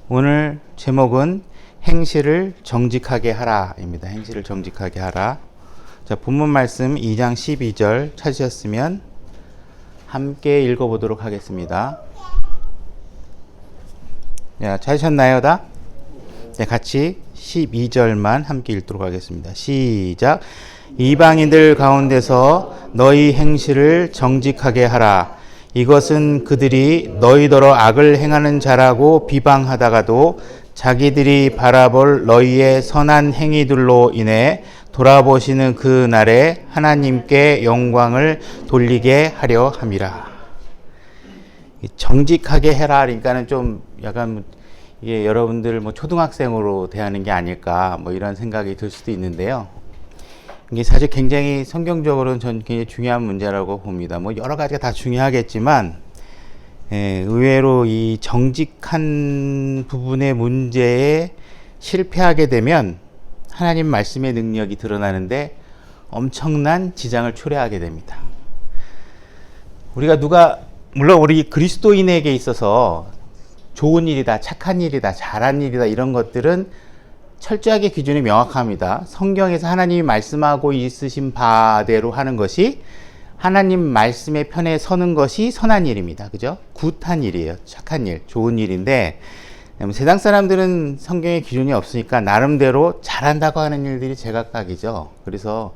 오늘 제목은 행실을 정직하게 하라입니다. 행실을 정직하게 하라. 자, 본문 말씀 2장 12절 찾으셨으면 함께 읽어보도록 하겠습니다. 자, 찾으셨나요, 다? 네, 같이 12절만 함께 읽도록 하겠습니다. 시작. 이방인들 가운데서 너희 행실을 정직하게 하라. 이것은 그들이 너희더러 악을 행하는 자라고 비방하다가도 자기들이 바라볼 너희의 선한 행위들로 인해 돌아보시는 그 날에 하나님께 영광을 돌리게 하려 함이라. 정직하게 해라. 그러니까는 좀 약간 이게 여러분들 뭐 초등학생으로 대하는 게 아닐까 뭐 이런 생각이 들 수도 있는데요. 이게 사실 굉장히 성경적으로는 전 굉장히 중요한 문제라고 봅니다. 뭐 여러 가지가 다 중요하겠지만 의외로 이 정직한 부분의 문제에 실패하게 되면 하나님 말씀의 능력이 드러나는데 엄청난 지장을 초래하게 됩니다. 물론 우리 그리스도인에게 있어서 좋은 일이다, 착한 일이다, 잘한 일이다 이런 것들은 철저하게 기준이 명확합니다. 성경에서 하나님이 말씀하고 있으신 바대로 하는 것이 하나님 말씀의 편에 서는 것이 선한 일입니다. 그죠? 굿한 일이에요. 착한 일, 좋은 일인데 세상 사람들은 성경의 기준이 없으니까 나름대로 잘한다고 하는 일들이 제각각이죠. 그래서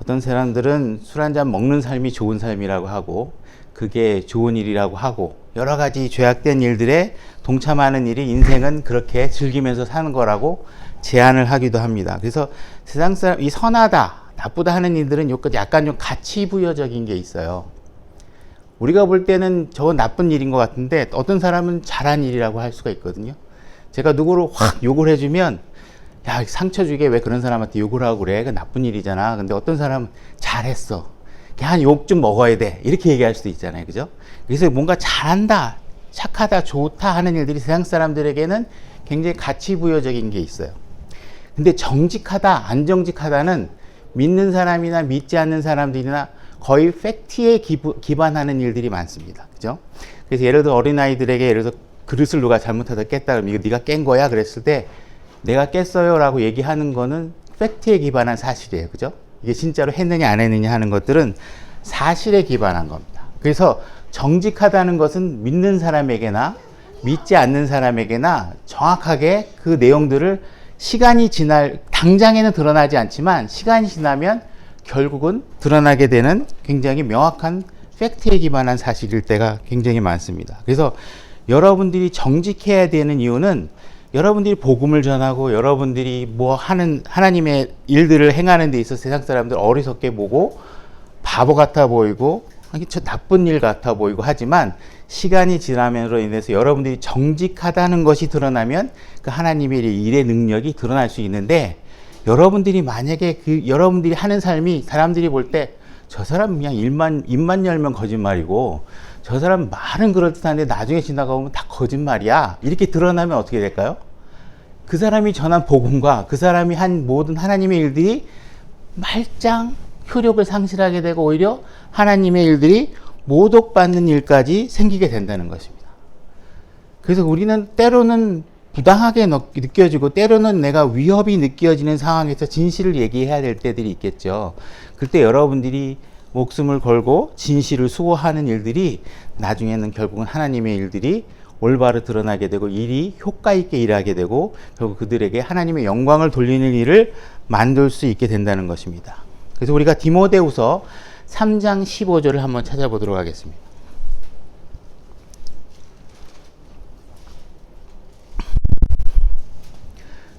어떤 사람들은 술 한잔 먹는 삶이 좋은 삶이라고 하고 그게 좋은 일이라고 하고 여러 가지 죄악된 일들에 동참하는 일이 인생은 그렇게 즐기면서 사는 거라고 제안을 하기도 합니다. 그래서 세상 사람, 이 선하다, 나쁘다 하는 일들은 약간 좀 가치부여적인 게 있어요. 우리가 볼 때는 저건 나쁜 일인 것 같은데 어떤 사람은 잘한 일이라고 할 수가 있거든요. 제가 누구를 확 욕을 해주면 야, 상처 주게 왜 그런 사람한테 욕을 하고 그래? 그 나쁜 일이잖아. 근데 어떤 사람은 잘했어. 한 욕 좀 먹어야 돼. 이렇게 얘기할 수도 있잖아요. 그죠? 그래서 뭔가 잘한다, 착하다, 좋다 하는 일들이 세상 사람들에게는 굉장히 가치부여적인 게 있어요. 근데 정직하다, 안 정직하다는 믿는 사람이나 믿지 않는 사람들이나 거의 팩트에 기반하는 일들이 많습니다. 그죠? 그래서 예를 들어 어린아이들에게 예를 들어 그릇을 누가 잘못하다 깼다 그러면 이거 네가 깬 거야? 그랬을 때 내가 깼어요 라고 얘기하는 거는 팩트에 기반한 사실이에요. 그죠? 이게 진짜로 했느냐 안 했느냐 하는 것들은 사실에 기반한 겁니다. 그래서 정직하다는 것은 믿는 사람에게나 믿지 않는 사람에게나 정확하게 그 내용들을 시간이 당장에는 드러나지 않지만 시간이 지나면 결국은 드러나게 되는 굉장히 명확한 팩트에 기반한 사실일 때가 굉장히 많습니다. 그래서 여러분들이 정직해야 되는 이유는 여러분들이 복음을 전하고 여러분들이 뭐 하는 하나님의 일들을 행하는 데 있어서 세상 사람들 어리석게 보고 바보 같아 보이고 저 나쁜 일 같아 보이고 하지만 시간이 지남으로 인해서 여러분들이 정직하다는 것이 드러나면 그 하나님의 일의 능력이 드러날 수 있는데 여러분들이 만약에 여러분들이 하는 삶이 사람들이 볼 때 저 사람 그냥 입만 열면 거짓말이고 저 사람 말은 그럴듯한데 나중에 지나가 보면 다 거짓말이야 이렇게 드러나면 어떻게 될까요? 그 사람이 전한 복음과 그 사람이 한 모든 하나님의 일들이 말짱 효력을 상실하게 되고 오히려 하나님의 일들이 모독받는 일까지 생기게 된다는 것입니다. 그래서 우리는 때로는 부당하게 느껴지고 때로는 내가 위협이 느껴지는 상황에서 진실을 얘기해야 될 때들이 있겠죠. 그때 여러분들이 목숨을 걸고 진실을 수호하는 일들이 나중에는 결국은 하나님의 일들이 올바로 드러나게 되고 일이 효과 있게 일하게 되고 결국 그들에게 하나님의 영광을 돌리는 일을 만들 수 있게 된다는 것입니다. 그래서 우리가 디모데후서 3장 15절을 한번 찾아보도록 하겠습니다.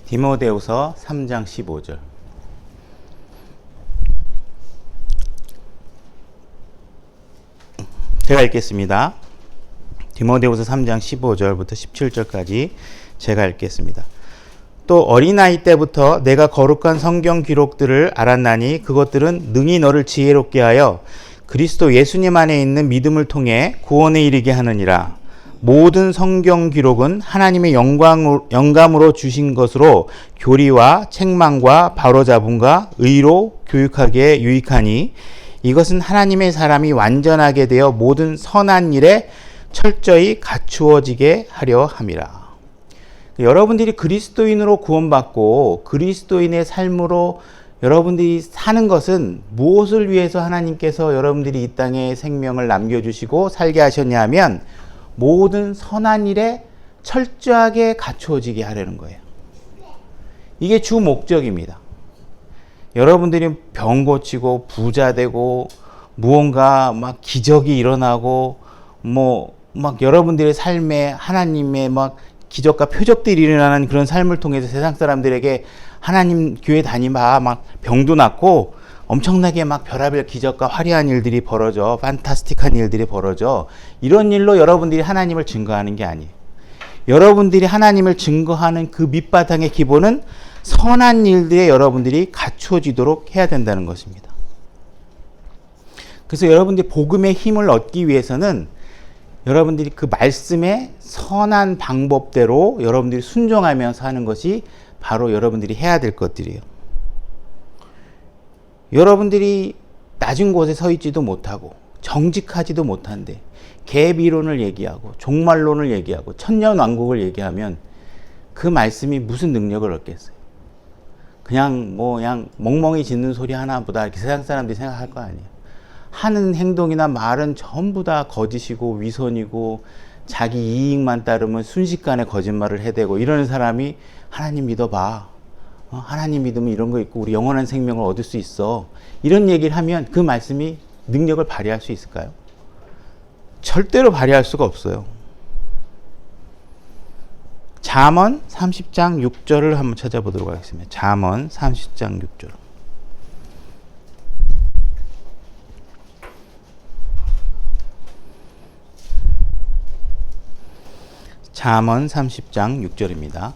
디모데후서 3장 15절. 제가 읽겠습니다. 디모데후서 3장 15절부터 17절까지 제가 읽겠습니다. 또 어린아이 때부터 내가 거룩한 성경 기록들을 알았나니 그것들은 능히 너를 지혜롭게 하여 그리스도 예수님 안에 있는 믿음을 통해 구원에 이르게 하느니라. 모든 성경 기록은 하나님의 영감으로 주신 것으로 교리와 책망과 바로잡음과 의로 교육하기에 유익하니 이것은 하나님의 사람이 완전하게 되어 모든 선한 일에 철저히 갖추어지게 하려 함이라. 여러분들이 그리스도인으로 구원받고 그리스도인의 삶으로 여러분들이 사는 것은 무엇을 위해서 하나님께서 여러분들이 이 땅에 생명을 남겨주시고 살게 하셨냐 하면 모든 선한 일에 철저하게 갖추어지게 하려는 거예요. 이게 주 목적입니다. 여러분들이 병 고치고 부자 되고 무언가 막 기적이 일어나고 막 여러분들의 삶에 하나님의 막 기적과 표적들이 일어나는 그런 삶을 통해서 세상 사람들에게 하나님 교회 다니마 막 병도 낫고 엄청나게 막 별의별 기적과 화려한 일들이 벌어져 판타스틱한 일들이 벌어져 이런 일로 여러분들이 하나님을 증거하는 게 아니에요. 여러분들이 하나님을 증거하는 그 밑바탕의 기본은 선한 일들에 여러분들이 갖추어지도록 해야 된다는 것입니다. 그래서 여러분들이 복음의 힘을 얻기 위해서는 여러분들이 그 말씀의 선한 방법대로 여러분들이 순종하면서 하는 것이 바로 여러분들이 해야 될 것들이에요. 여러분들이 낮은 곳에 서 있지도 못하고 정직하지도 못한데 갭 이론을 얘기하고 종말론을 얘기하고 천년왕국을 얘기하면 그 말씀이 무슨 능력을 얻겠어요? 그냥 멍멍이 짖는 소리 하나보다 이렇게 세상 사람들이 생각할 거 아니에요. 하는 행동이나 말은 전부 다 거짓이고 위선이고 자기 이익만 따르면 순식간에 거짓말을 해대고 이러는 사람이 하나님 믿어봐. 하나님 믿으면 이런 거 있고 우리 영원한 생명을 얻을 수 있어. 이런 얘기를 하면 그 말씀이 능력을 발휘할 수 있을까요? 절대로 발휘할 수가 없어요. 잠언 30장 6절을 한번 찾아보도록 하겠습니다. 잠언 30장 6절. 잠언 30장 6절입니다.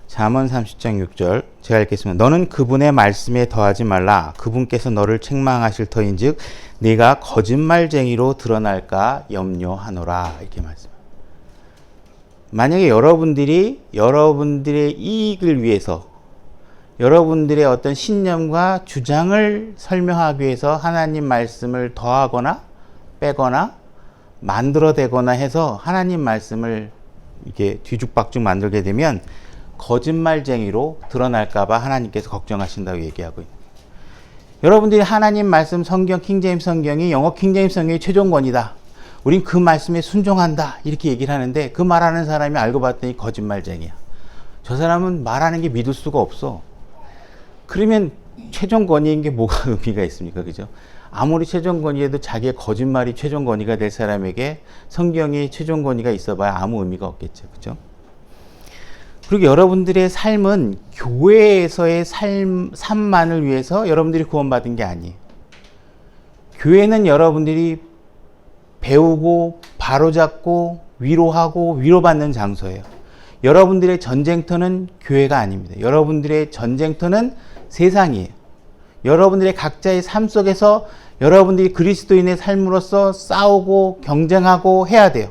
잠언 30장 6절 제가 읽겠습니다. 너는 그분의 말씀에 더하지 말라. 그분께서 너를 책망하실 터인즉 네가 거짓말쟁이로 드러날까 염려하노라. 이렇게 말씀합니다. 만약에 여러분들의 이익을 위해서 여러분들의 어떤 신념과 주장을 설명하기 위해서 하나님 말씀을 더하거나 빼거나 만들어대거나 해서 하나님 말씀을 이렇게 뒤죽박죽 만들게 되면 거짓말쟁이로 드러날까봐 하나님께서 걱정하신다고 얘기하고 있습니다. 여러분들이 하나님 말씀 성경 킹제임스 성경이 영어 킹제임스 성경이 최종권이다. 우린 그 말씀에 순종한다. 이렇게 얘기를 하는데 그 말하는 사람이 알고 봤더니 거짓말쟁이야. 저 사람은 말하는 게 믿을 수가 없어. 그러면 최종 권위인 게 뭐가 의미가 있습니까? 그죠? 아무리 최종 권위에도 자기의 거짓말이 최종 권위가 될 사람에게 성경이 최종 권위가 있어봐야 아무 의미가 없겠죠. 그죠? 그리고 여러분들의 삶은 교회에서의 삶만을 위해서 여러분들이 구원받은 게 아니에요. 교회는 여러분들이 배우고 바로잡고 위로하고 위로받는 장소예요. 여러분들의 전쟁터는 교회가 아닙니다. 여러분들의 전쟁터는 세상이에요. 여러분들의 각자의 삶 속에서 여러분들이 그리스도인의 삶으로서 싸우고 경쟁하고 해야 돼요.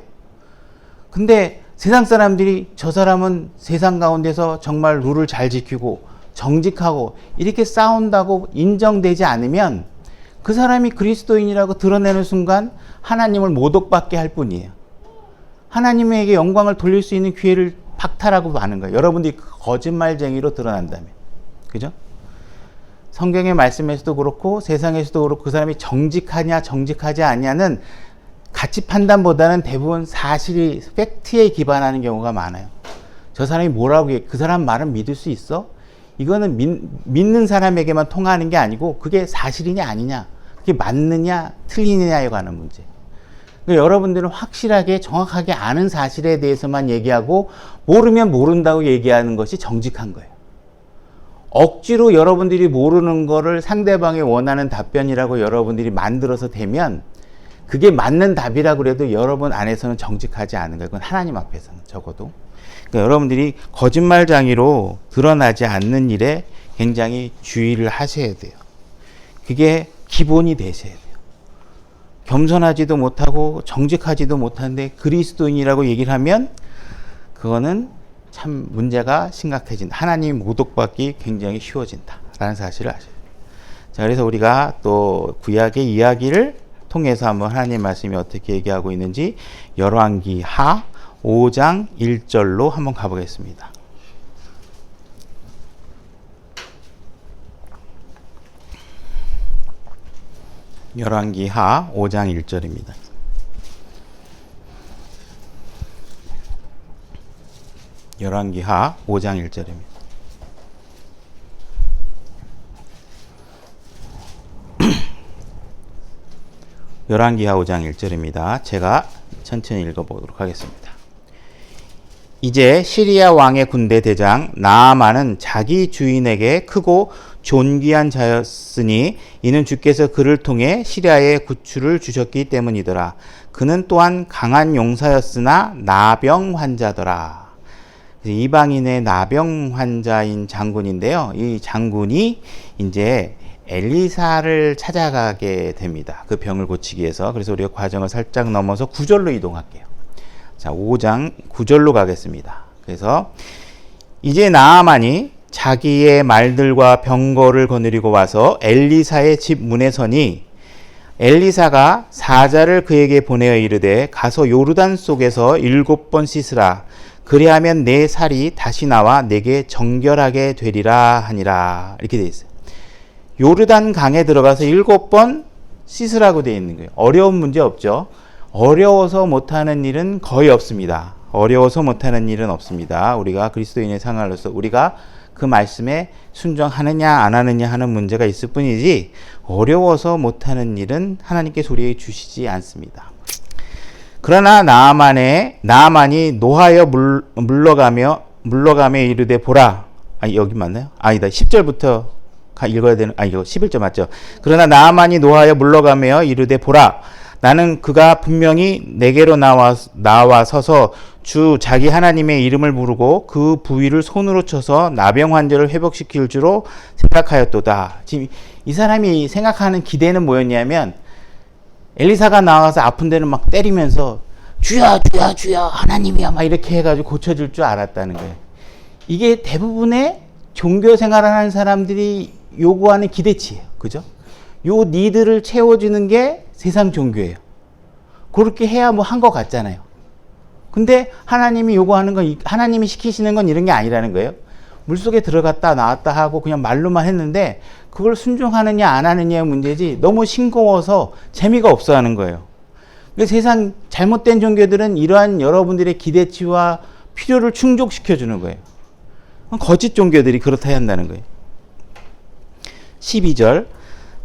근데 세상 사람들이 저 사람은 세상 가운데서 정말 룰을 잘 지키고 정직하고 이렇게 싸운다고 인정되지 않으면 그 사람이 그리스도인이라고 드러내는 순간 하나님을 모독받게 할 뿐이에요. 하나님에게 영광을 돌릴 수 있는 기회를 박탈하고 마는 거예요. 여러분들이 거짓말쟁이로 드러난다면. 그죠? 성경의 말씀에서도 그렇고 세상에서도 그렇고 그 사람이 정직하냐 정직하지 않냐는 가치 판단보다는 대부분 사실이 팩트에 기반하는 경우가 많아요. 저 사람이 뭐라고 해? 그 사람 말은 믿을 수 있어? 이거는 믿는 사람에게만 통하는 게 아니고 그게 사실이냐 아니냐, 그게 맞느냐 틀리느냐에 관한 문제. 그러니까 여러분들은 확실하게 정확하게 아는 사실에 대해서만 얘기하고 모르면 모른다고 얘기하는 것이 정직한 거예요. 억지로 여러분들이 모르는 거를 상대방이 원하는 답변이라고 여러분들이 만들어서 대면 그게 맞는 답이라고 그래도 여러분 안에서는 정직하지 않은 거예요. 그건 하나님 앞에서는 적어도. 그러니까 여러분들이 거짓말쟁이로 드러나지 않는 일에 굉장히 주의를 하셔야 돼요. 그게 기본이 되셔야 돼요. 겸손하지도 못하고 정직하지도 못한데 그리스도인이라고 얘기를 하면 그거는 참 문제가 심각해진다. 하나님 모독받기 굉장히 쉬워진다 라는 사실을 아셔야 돼요. 자, 그래서 우리가 또 구약의 이야기를 통해서 한번 하나님 말씀이 어떻게 얘기하고 있는지 열왕기 하 5장 1절로 한번 가보겠습니다. 열왕기 하 5장 1절입니다. 열왕기 하 5장 1절입니다. 열왕기하 5장 1절입니다. 제가 천천히 읽어보도록 하겠습니다. 이제 시리아 왕의 군대 대장 나아만은 자기 주인에게 크고 존귀한 자였으니 이는 주께서 그를 통해 시리아에 구출을 주셨기 때문이더라. 그는 또한 강한 용사였으나 나병 환자더라. 이방인의 나병 환자인 장군인데요. 이 장군이 이제 엘리사를 찾아가게 됩니다. 그 병을 고치기 위해서. 그래서 우리가 과정을 살짝 넘어서 9절로 이동할게요. 자, 5장 9절로 가겠습니다. 그래서 이제 나아만이 자기의 말들과 병거를 거느리고 와서 엘리사의 집 문에 서니 엘리사가 사자를 그에게 보내어 이르되 가서 요르단 속에서 7번 씻으라. 그리하면 내 살이 다시 나와 내게 정결하게 되리라 하니라. 이렇게 되어 있어요. 요르단 강에 들어가서 7번 씻으라고 되어 있는 거예요. 어려운 문제 없죠. 어려워서 못하는 일은 거의 없습니다. 어려워서 못하는 일은 없습니다. 우리가 그리스도인의 생활로서 우리가 그 말씀에 순종하느냐 안 하느냐 하는 문제가 있을 뿐이지 어려워서 못하는 일은 하나님께 소리해 주시지 않습니다. 그러나 나아만이 노하여 물러가며 이르되 보라. 여기 맞나요? 아니다. 10절부터 읽어야 되는, 이거 11절 맞죠? 그러나 나아만이 노하여 물러가며 이르되 보라. 나는 그가 분명히 내게로 나와 서서 주 자기 하나님의 이름을 부르고 그 부위를 손으로 쳐서 나병 환자를 회복시킬 줄로 생각하였도다. 지금 이 사람이 생각하는 기대는 뭐였냐면 엘리사가 나와서 아픈 데는 막 때리면서 주야 주야 주야 하나님이야 막 이렇게 해가지고 고쳐줄 줄 알았다는 거예요. 이게 대부분의 종교 생활을 하는 사람들이 요구하는 기대치예요. 그죠? 요 니드를 채워주는 게 세상 종교예요. 그렇게 해야 뭐 한 것 같잖아요. 근데 하나님이 요구하는 건, 하나님이 시키시는 건 이런 게 아니라는 거예요. 물속에 들어갔다 나왔다 하고 그냥 말로만 했는데 그걸 순종하느냐 안 하느냐의 문제지 너무 싱거워서 재미가 없어 하는 거예요. 세상 잘못된 종교들은 이러한 여러분들의 기대치와 필요를 충족시켜주는 거예요. 거짓 종교들이 그렇다 한다는 거예요. 12절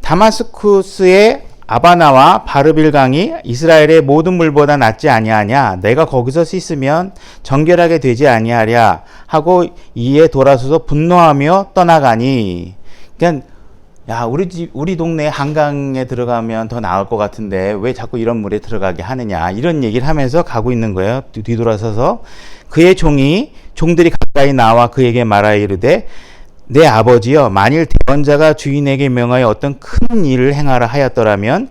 다마스쿠스의 아바나와 바르빌강이 이스라엘의 모든 물보다 낫지 아니하냐. 내가 거기서 씻으면 정결하게 되지 아니하랴 하고 이에 돌아서서 분노하며 떠나가니. 그러니까 야, 우리 동네 한강에 들어가면 더 나을 것 같은데 왜 자꾸 이런 물에 들어가게 하느냐, 이런 얘기를 하면서 가고 있는 거예요. 뒤돌아서서 그의 종들이 가까이 나와 그에게 말하여 이르되 내 아버지여, 만일 대언자가 주인에게 명하여 어떤 큰 일을 행하라 하였더라면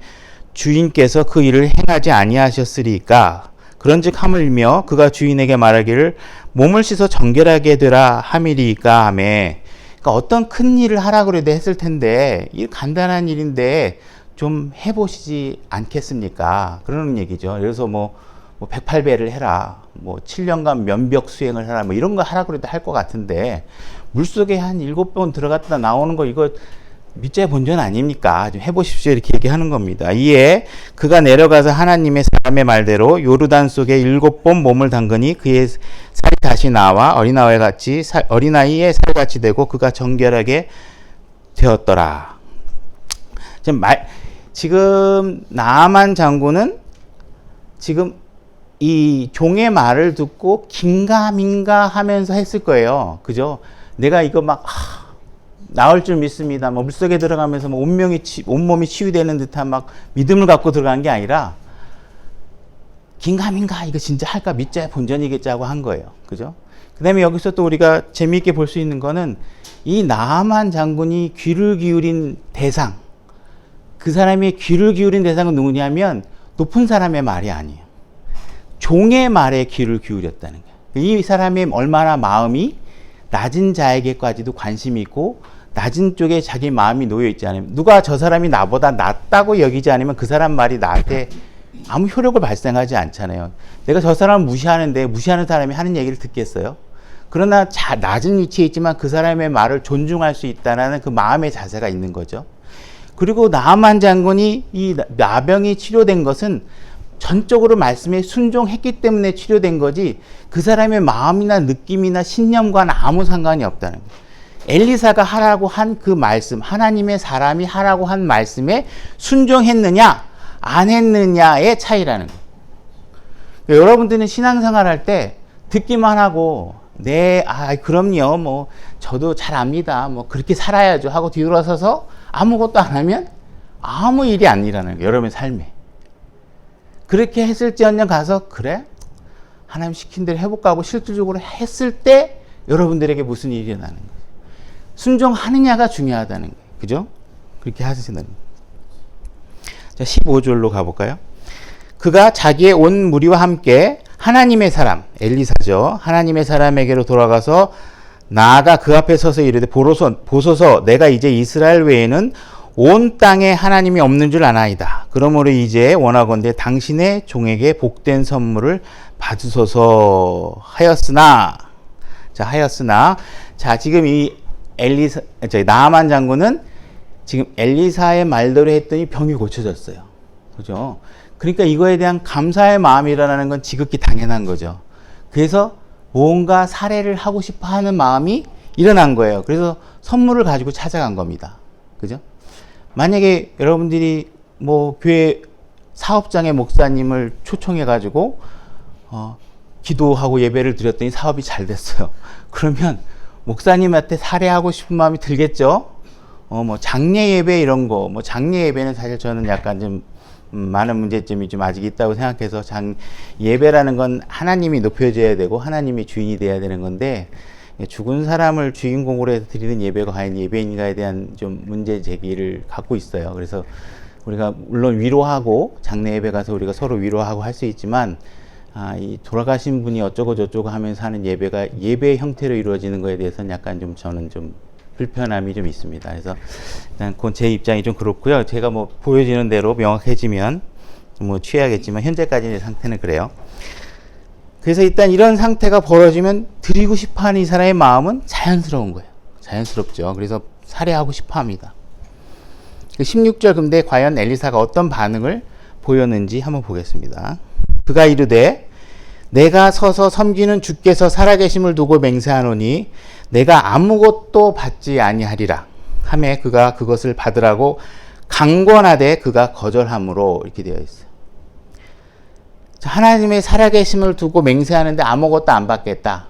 주인께서 그 일을 행하지 아니하셨으리까. 그런즉 하물며 그가 주인에게 말하기를 몸을 씻어 정결하게 되라 함이리까 하매. 그러니까 어떤 큰 일을 하라고 그래도 했을 텐데 이 간단한 일인데 좀 해보시지 않겠습니까? 그러는 얘기죠. 그래서 뭐 108배를 해라, 뭐 7년간 면벽 수행을 해라, 뭐 이런 거 하라고 그래도 할 것 같은데 물속에 한 7번 들어갔다 나오는 거 이거 밑자의 본전 아닙니까? 좀 해보십시오. 이렇게 얘기하는 겁니다. 이에 그가 내려가서 하나님의 사람의 말대로 요르단 속에 7번 몸을 담그니 그의 살이 다시 나와 어린아이의 살같이 되고 그가 정결하게 되었더라. 지금 나아만 장군은 지금 이 종의 말을 듣고 긴가민가 하면서 했을 거예요. 그죠? 내가 이거 막 나을 줄 믿습니다. 뭐 물속에 들어가면서 뭐 온몸이 치유되는 듯한 막 믿음을 갖고 들어간 게 아니라 긴가민가 이거 진짜 할까 믿자야 본전이겠지 하고 한 거예요. 그죠? 그 다음에 여기서 또 우리가 재미있게 볼 수 있는 거는 이 나아만 장군이 귀를 기울인 대상, 그 사람이 귀를 기울인 대상은 누구냐면 높은 사람의 말이 아니에요. 종의 말에 귀를 기울였다는 거예요. 이 사람의 얼마나 마음이 낮은 자에게까지도 관심이 있고 낮은 쪽에 자기 마음이 놓여 있지 않으면, 누가 저 사람이 나보다 낫다고 여기지 않으면 그 사람 말이 나한테 아무 효력을 발생하지 않잖아요. 내가 저 사람을 무시하는데 무시하는 사람이 하는 얘기를 듣겠어요? 그러나 낮은 위치에 있지만 그 사람의 말을 존중할 수 있다는 그 마음의 자세가 있는 거죠. 그리고 나아만 장군이 이 나병이 치료된 것은 전적으로 말씀에 순종했기 때문에 치료된 거지, 그 사람의 마음이나 느낌이나 신념과는 아무 상관이 없다는 거예요. 엘리사가 하라고 한 그 말씀, 하나님의 사람이 하라고 한 말씀에 순종했느냐 안 했느냐의 차이라는 거예요. 그러니까 여러분들은 신앙생활 할 때 듣기만 하고 그럼요, 뭐 저도 잘 압니다, 뭐 그렇게 살아야죠 하고 뒤돌아서서 아무것도 안 하면 아무 일이 안 일어나는 거예요, 여러분의 삶에. 그렇게 했을지언정 가서 그래? 하나님 시킨 대로 해볼까 하고 실질적으로 했을 때 여러분들에게 무슨 일이 일어나는 거예요. 순종하느냐가 중요하다는 거예요. 그죠? 그렇게 하시는 거예요. 자, 15절로 가볼까요? 그가 자기의 온 무리와 함께 하나님의 사람, 엘리사죠. 하나님의 사람에게로 돌아가서 나아가 그 앞에 서서 이르되 보소서 내가 이제 이스라엘 외에는 온 땅에 하나님이 없는 줄 아나이다. 그러므로 이제 원하건대 당신의 종에게 복된 선물을 받으소서 하였으나, 자, 지금 이 나아만 장군은 지금 엘리사의 말대로 했더니 병이 고쳐졌어요. 그죠? 그러니까 이거에 대한 감사의 마음이 일어나는 건 지극히 당연한 거죠. 그래서 뭔가 살해를 하고 싶어 하는 마음이 일어난 거예요. 그래서 선물을 가지고 찾아간 겁니다. 그죠? 만약에 여러분들이 뭐 교회 사업장의 목사님을 초청해 가지고 기도하고 예배를 드렸더니 사업이 잘 됐어요. 그러면 목사님한테 살해하고 싶은 마음이 들겠죠? 뭐 장례 예배 이런 거, 뭐 장례 예배는 사실 저는 약간 좀 많은 문제점이 좀 아직 있다고 생각해서, 예배라는 건 하나님이 높여져야 되고 하나님이 주인이 돼야 되는 건데, 죽은 사람을 주인공으로 해서 드리는 예배가 과연 예배인가에 대한 좀 문제 제기를 갖고 있어요. 그래서 우리가 물론 위로하고 장례 예배 가서 우리가 서로 위로하고 할 수 있지만, 이 돌아가신 분이 어쩌고 저쩌고 하면서 하는 예배가 예배의 형태로 이루어지는 거에 대해서는 약간 좀 저는 좀 불편함이 좀 있습니다. 그래서 일단 그건 제 입장이 좀 그렇고요. 제가 뭐 보여지는 대로 명확해지면 뭐 취해야겠지만 현재까지의 상태는 그래요. 그래서 일단 이런 상태가 벌어지면 드리고 싶어하는 이 사람의 마음은 자연스러운 거예요. 자연스럽죠. 그래서 살해하고 싶어합니다. 16절 근데 과연 엘리사가 어떤 반응을 보였는지 한번 보겠습니다. 그가 이르되 내가 서서 섬기는 주께서 살아계심을 두고 맹세하노니 내가 아무것도 받지 아니하리라 하매 그가 그것을 받으라고 강권하되 그가 거절함으로, 이렇게 되어 있어요. 하나님의 살아계심을 두고 맹세하는데 아무것도 안 받겠다,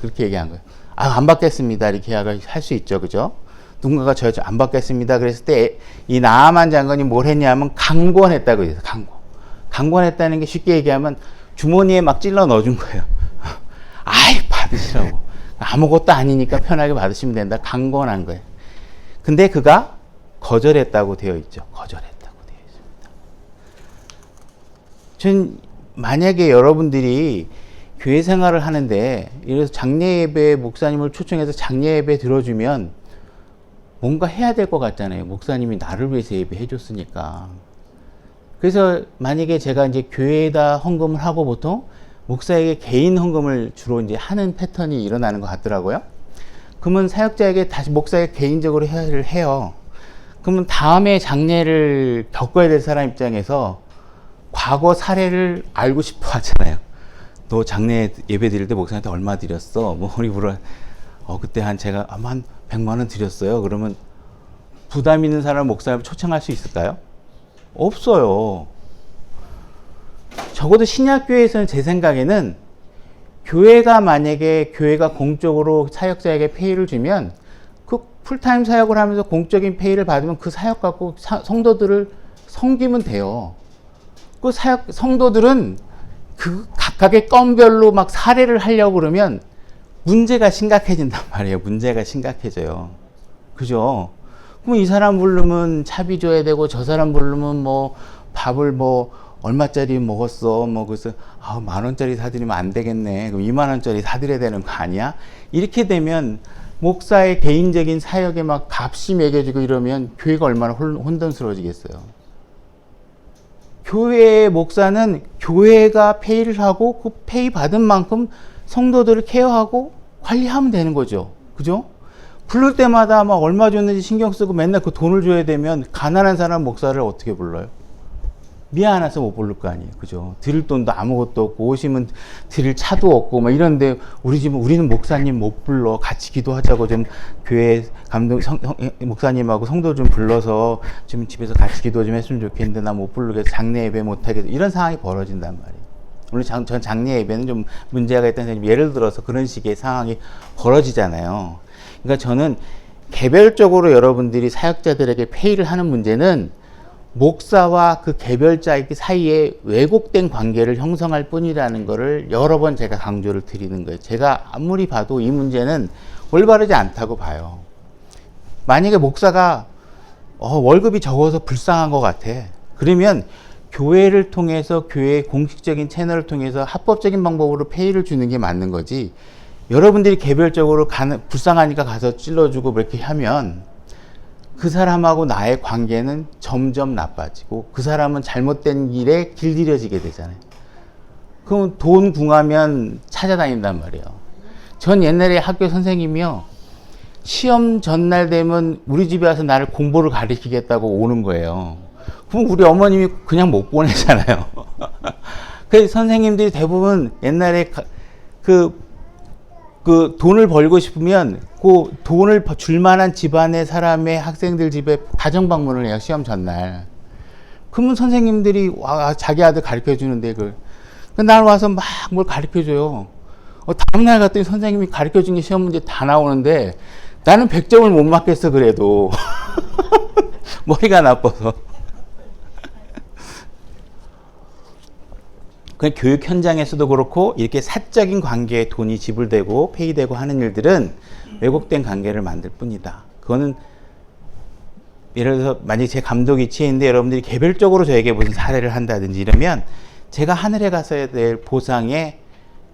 그렇게 얘기한 거예요. 안 받겠습니다, 이렇게 할 수 있죠. 그죠? 누군가가 저 안 받겠습니다 그랬을 때 이 나아만 장군이 뭘 했냐면 강권했다고 해서, 강권했다는 게 쉽게 얘기하면 주머니에 막 찔러 넣어준 거예요. 받으시라고. 아무것도 아니니까 편하게 받으시면 된다. 강권한 거예요. 근데 그가 거절했다고 되어 있죠. 거절했다고 되어 있습니다. 전 만약에 여러분들이 교회 생활을 하는데, 이래서 장례 예배 목사님을 초청해서 장례 예배 들어주면 뭔가 해야 될 것 같잖아요. 목사님이 나를 위해서 예배해 줬으니까. 그래서 만약에 제가 이제 교회에다 헌금을 하고 보통 목사에게 개인 헌금을 주로 이제 하는 패턴이 일어나는 것 같더라고요. 그러면 사역자에게 다시 목사에게 개인적으로 해요. 그러면 다음에 장례를 겪어야 될 사람 입장에서 과거 사례를 알고 싶어 하잖아요. 너 장례 예배 드릴 때 목사한테 얼마 드렸어? 뭐 우리 물어. 그때 제가 한 100만 원 드렸어요. 그러면 부담 있는 사람 목사를 초청할 수 있을까요? 없어요. 적어도 신약교회에서는 제 생각에는 교회가 공적으로 사역자에게 페이를 주면 그 풀타임 사역을 하면서 공적인 페이를 받으면 그 사역 갖고 성도들을 섬기면 돼요. 그 성도들은 그 각각의 건별로 막 사례를 하려고 그러면 문제가 심각해진단 말이에요. 문제가 심각해져요. 그죠? 그럼 이 사람 부르면 차비 줘야 되고, 저 사람 부르면 뭐 밥을 뭐 얼마짜리 먹었어? 뭐 그래서 10,000원짜리 사드리면 안 되겠네. 그럼 20,000원짜리 사드려야 되는 거 아니야? 이렇게 되면 목사의 개인적인 사역에 막 값이 매겨지고 이러면 교회가 얼마나 혼돈스러워지겠어요. 교회의 목사는 교회가 페이를 하고 그 페이 받은 만큼 성도들을 케어하고 관리하면 되는 거죠. 그죠? 부를 때마다 막 얼마 줬는지 신경 쓰고 맨날 그 돈을 줘야 되면 가난한 사람 목사를 어떻게 불러요? 미안해서 못 부를 거 아니에요. 그죠? 드릴 돈도 아무것도 없고 오시면 드릴 차도 없고 막 이런데 우리는 목사님 못 불러. 같이 기도하자고 좀 교회 목사님하고 성도 좀 불러서 좀 집에서 같이 기도 좀 했으면 좋겠는데 나 못 부르겠어. 장례 예배 못 하겠어. 이런 상황이 벌어진단 말이에요. 물론 전 장례 예배는 좀 문제가 있다는 예를 들어서 그런 식의 상황이 벌어지잖아요. 그러니까 저는 개별적으로 여러분들이 사역자들에게 페이를 하는 문제는 목사와 그 개별자 사이에 왜곡된 관계를 형성할 뿐이라는 것을 여러 번 제가 강조를 드리는 거예요. 제가 아무리 봐도 이 문제는 올바르지 않다고 봐요. 만약에 목사가 월급이 적어서 불쌍한 것 같아. 그러면 교회를 통해서 교회의 공식적인 채널을 통해서 합법적인 방법으로 페이를 주는 게 맞는 거지. 여러분들이 개별적으로 불쌍하니까 가서 찔러주고 그렇게 하면 그 사람하고 나의 관계는 점점 나빠지고 그 사람은 잘못된 일에 길들여지게 되잖아요. 그럼 돈 궁하면 찾아다닌단 말이에요. 전 옛날에 학교 선생님이요. 시험 전날 되면 우리 집에 와서 나를 공부를 가르치겠다고 오는 거예요. 그럼 우리 어머님이 그냥 못 보내잖아요. 그래서 선생님들이 대부분 옛날에 그 돈을 벌고 싶으면 그 돈을 줄 만한 집안의 사람의 학생들 집에 가정 방문을 해요. 시험 전날. 그러면 선생님들이 와 자기 아들 가르쳐 주는데 날 와서 막 뭘 가르쳐 줘요. 다음날 갔더니 선생님이 가르쳐 준 게 시험 문제 다 나오는데 나는 100점을 못 맞겠어 그래도. 머리가 나빠서. 그냥 교육 현장에서도 그렇고 이렇게 사적인 관계에 돈이 지불되고 페이되고 하는 일들은 왜곡된 관계를 만들 뿐이다. 그거는 예를 들어서 만약에 제 감독이 취해있는데 여러분들이 개별적으로 저에게 무슨 사례를 한다든지 이러면 제가 하늘에 가서야 될 보상에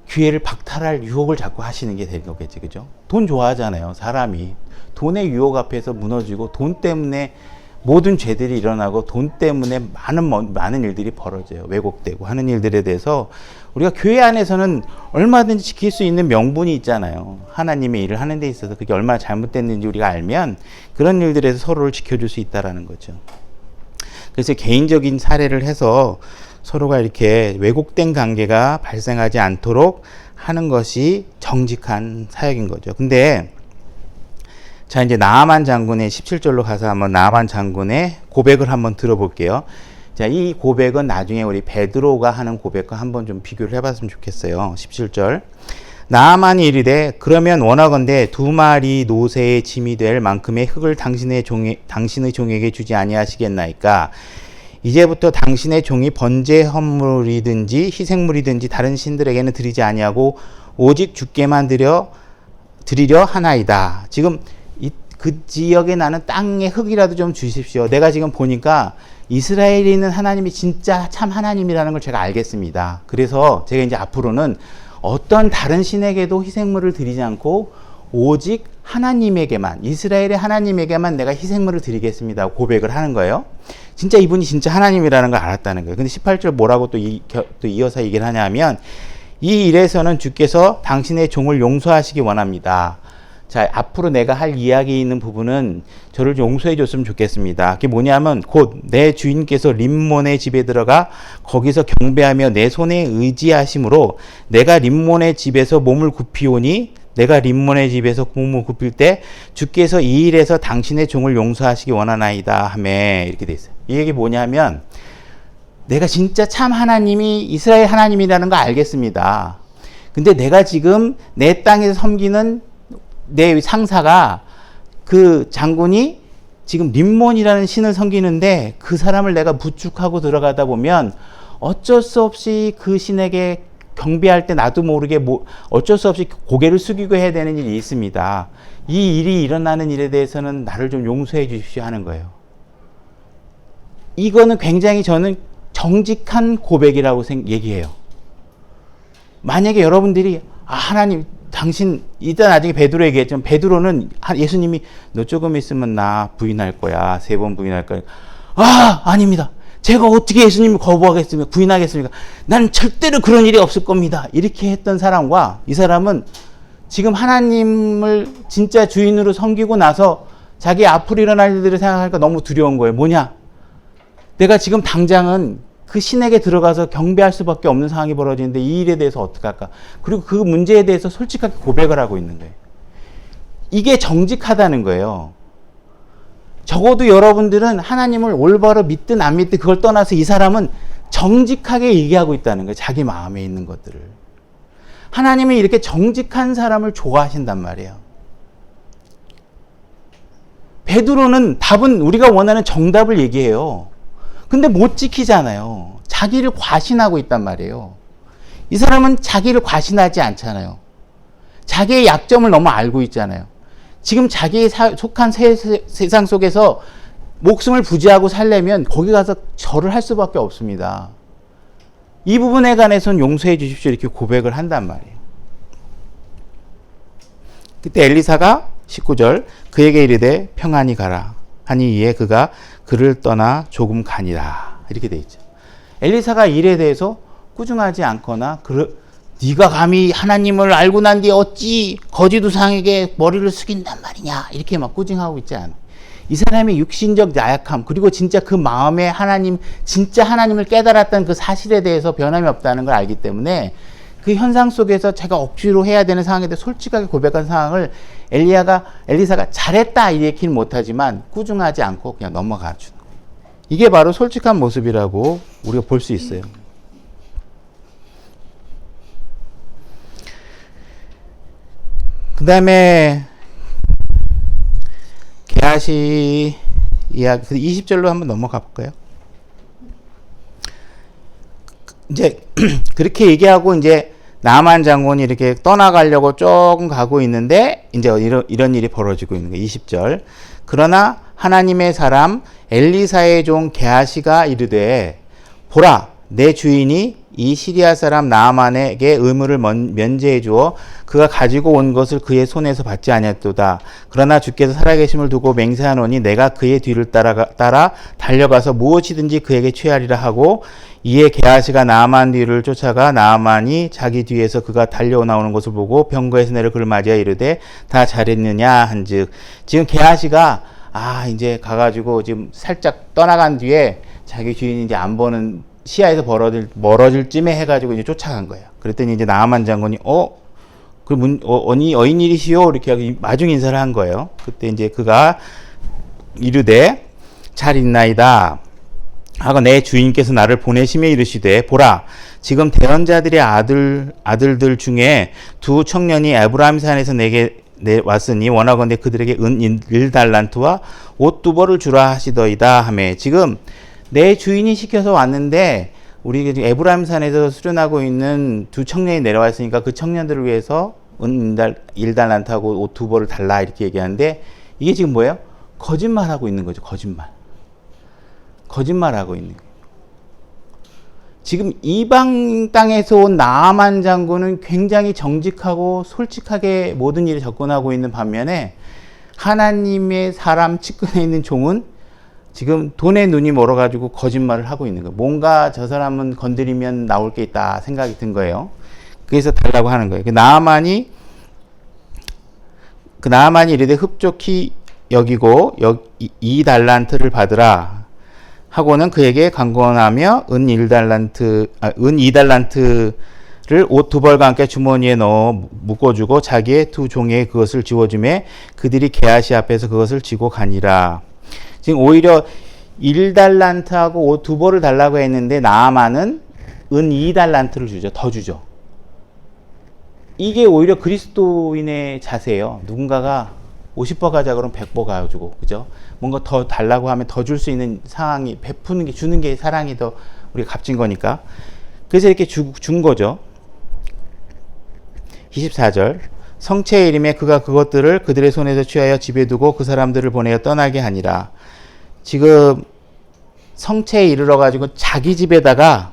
기회를 박탈할 유혹을 자꾸 하시는 게 되는 거겠지. 그죠? 돈 좋아하잖아요. 사람이. 돈의 유혹 앞에서 무너지고 돈 때문에 모든 죄들이 일어나고 돈 때문에 많은 일들이 벌어져요. 왜곡되고 하는 일들에 대해서 우리가 교회 안에서는 얼마든지 지킬 수 있는 명분이 있잖아요. 하나님의 일을 하는 데 있어서 그게 얼마나 잘못됐는지 우리가 알면 그런 일들에서 서로를 지켜줄 수 있다라는 거죠. 그래서 개인적인 사례를 해서 서로가 이렇게 왜곡된 관계가 발생하지 않도록 하는 것이 정직한 사역인 거죠. 근데 자, 이제 나아만 장군의 17절로 가서 한번 나아만 장군의 고백을 한번 들어볼게요. 자, 이 고백은 나중에 우리 베드로가 하는 고백과 한번 좀 비교를 해봤으면 좋겠어요. 17절. 나아만이 이르되 그러면 원하건대 2마리 노새의 짐이 될 만큼의 흙을 당신의 종에게 주지 아니하시겠나이까. 이제부터 당신의 종이 번제 헌물이든지 희생물이든지 다른 신들에게는 드리지 아니하고 오직 주께만 드리려 하나이다. 지금 그 지역에 나는 땅의 흙이라도 좀 주십시오. 내가 지금 보니까 이스라엘에 있는 하나님이 진짜 참 하나님이라는 걸 제가 알겠습니다. 그래서 제가 이제 앞으로는 어떤 다른 신에게도 희생물을 드리지 않고 오직 하나님에게만, 이스라엘의 하나님에게만 내가 희생물을 드리겠습니다. 고백을 하는 거예요. 진짜 이분이 진짜 하나님이라는 걸 알았다는 거예요. 근데 18절 뭐라고 또 이어서 얘기를 하냐면 이 일에서는 주께서 당신의 종을 용서하시기 원합니다. 자, 앞으로 내가 할 이야기 있는 부분은 저를 용서해 줬으면 좋겠습니다. 그게 뭐냐면 곧 내 주인께서 림몬의 집에 들어가 거기서 경배하며 내 손에 의지하심으로 내가 림몬의 집에서 몸을 굽히오니 내가 림몬의 집에서 몸을 굽힐 때 주께서 이 일에서 당신의 종을 용서하시기 원하나이다 하매 이렇게 돼 있어요. 이 얘기 뭐냐면 내가 진짜 참 하나님이 이스라엘 하나님이라는 거 알겠습니다. 근데 내가 지금 내 땅에서 섬기는 내 상사가 그 장군이 지금 림몬이라는 신을 섬기는데 그 사람을 내가 부축하고 들어가다 보면 어쩔 수 없이 그 신에게 경배할 때 나도 모르게 어쩔 수 없이 고개를 숙이고 해야 되는 일이 있습니다. 이 일이 일어나는 일에 대해서는 나를 좀 용서해 주십시오 하는 거예요. 이거는 굉장히 저는 정직한 고백이라고 얘기해요. 만약에 여러분들이 하나님 당신 일단 나중에 베드로에게 얘기했지만 베드로는 예수님이 너 조금 있으면 나 부인할 거야. 3번 부인할 거야. 아닙니다. 제가 어떻게 예수님을 거부하겠습니까? 부인하겠습니까? 난 절대로 그런 일이 없을 겁니다. 이렇게 했던 사람과 이 사람은 지금 하나님을 진짜 주인으로 섬기고 나서 자기 앞으로 일어날 일들을 생각하니까 너무 두려운 거예요. 뭐냐? 내가 지금 당장은 그 신에게 들어가서 경배할 수밖에 없는 상황이 벌어지는데 이 일에 대해서 어떡할까? 그리고 그 문제에 대해서 솔직하게 고백을 하고 있는 거예요. 이게 정직하다는 거예요. 적어도 여러분들은 하나님을 올바로 믿든 안 믿든 그걸 떠나서 이 사람은 정직하게 얘기하고 있다는 거예요. 자기 마음에 있는 것들을. 하나님은 이렇게 정직한 사람을 좋아하신단 말이에요. 베드로는 답은 우리가 원하는 정답을 얘기해요. 근데 못 지키잖아요. 자기를 과신하고 있단 말이에요. 이 사람은 자기를 과신하지 않잖아요. 자기의 약점을 너무 알고 있잖아요. 지금 자기 속한 세상 속에서 목숨을 부지하고 살려면 거기 가서 절을 할 수밖에 없습니다. 이 부분에 관해서는 용서해 주십시오 이렇게 고백을 한단 말이에요. 그때 엘리사가 19절 그에게 이르되 평안히 가라 하니 이에 그가 그를 떠나 조금 가니라 이렇게 돼 있죠. 엘리사가 일에 대해서 꾸중하지 않거나 네가 감히 하나님을 알고 난 뒤에 어찌 거짓 우상에게 머리를 숙인단 말이냐 이렇게 막 꾸중하고 있지 않아요. 이 사람의 육신적 나약함 그리고 진짜 그 마음에 진짜 하나님을 깨달았다는 그 사실에 대해서 변함이 없다는 걸 알기 때문에 그 현상 속에서 제가 억지로 해야 되는 상황에 대해 솔직하게 고백한 상황을 엘리사가 잘했다 이렇게는 못하지만 꾸중하지 않고 그냥 넘어가 주는 거예요. 이게 바로 솔직한 모습이라고 우리가 볼 수 있어요. 그 다음에 게하시 이야기 20절로 한번 넘어가 볼까요? 이제 그렇게 얘기하고 이제 나만 장군이 이렇게 떠나가려고 조금 가고 있는데 이제 이런 일이 벌어지고 있는 거예요. 20절. 그러나 하나님의 사람 엘리사의 종 게하시가 이르되 보라 내 주인이 이 시리아 사람 나아만에게 의무를 면제해 주어 그가 가지고 온 것을 그의 손에서 받지 아니했도다. 그러나 주께서 살아계심을 두고 맹세하노니 내가 그의 뒤를 따라 달려가서 무엇이든지 그에게 취하리라 하고 이에 게하시가 나아만 뒤를 쫓아가 나아만이 자기 뒤에서 그가 달려 나오는 것을 보고 병거에서 내려 그를 맞이하여 이르되 다 잘했느냐 한즉 지금 게하시가 이제 가가지고 지금 살짝 떠나간 뒤에 자기 주인이 이제 안 보는 시야에서 멀어질 쯤에 해가지고 이제 쫓아간 거예요. 그랬더니 이제 나아만 장군이 어인일이시오 이렇게 하고 마중 인사를 한 거예요. 그때 이제 그가 이르되 잘 있나이다 하고 내 주인께서 나를 보내심에 이르시되 보라 지금 대언자들의 아들들 중에 두 청년이 에브라임 산에서 내게 왔으니 원하건대 그들에게 은 1달란트와 옷 2벌을 주라 하시더이다 하매 지금 내 주인이 시켜서 왔는데 우리 에브라임 산에서 수련하고 있는 두 청년이 내려왔으니까 그 청년들을 위해서 은 1달란트하고 옷 2벌을 달라 이렇게 얘기하는데 이게 지금 뭐예요? 거짓말하고 있는 거죠. 거짓말하고 있는 거예요. 지금 이방 땅에서 온 나아만 장군은 굉장히 정직하고 솔직하게 모든 일에 접근하고 있는 반면에 하나님의 사람 측근에 있는 종은 지금 돈에 눈이 멀어가지고 거짓말을 하고 있는 거예요. 뭔가 저 사람은 건드리면 나올 게 있다 생각이 든 거예요. 그래서 달라고 하는 거예요. 그 나아만이 이르되 흡족히 여기고 2달란트를 받으라 하고는 그에게 강권하며 은 2달란트를 옷 2벌과 함께 주머니에 넣어 묶어주고 자기의 두 종에 그것을 지워주매 그들이 게하시 앞에서 그것을 지고 가니라. 지금 오히려 1달란트하고 옷 2벌을 달라고 했는데 나아만은 은 2달란트를 주죠. 더 주죠. 이게 오히려 그리스도인의 자세예요. 누군가가 50버 가자 그러면 100버 가지고 그죠? 뭔가 더 달라고 하면 더 줄 수 있는 상황이 베푸는 게 주는 게 사랑이 더 우리가 값진 거니까. 그래서 이렇게 준 거죠. 24절 성체의 이름에 그가 그것들을 그들의 손에서 취하여 집에 두고 그 사람들을 보내어 떠나게 하니라. 지금 성체에 이르러 가지고 자기 집에다가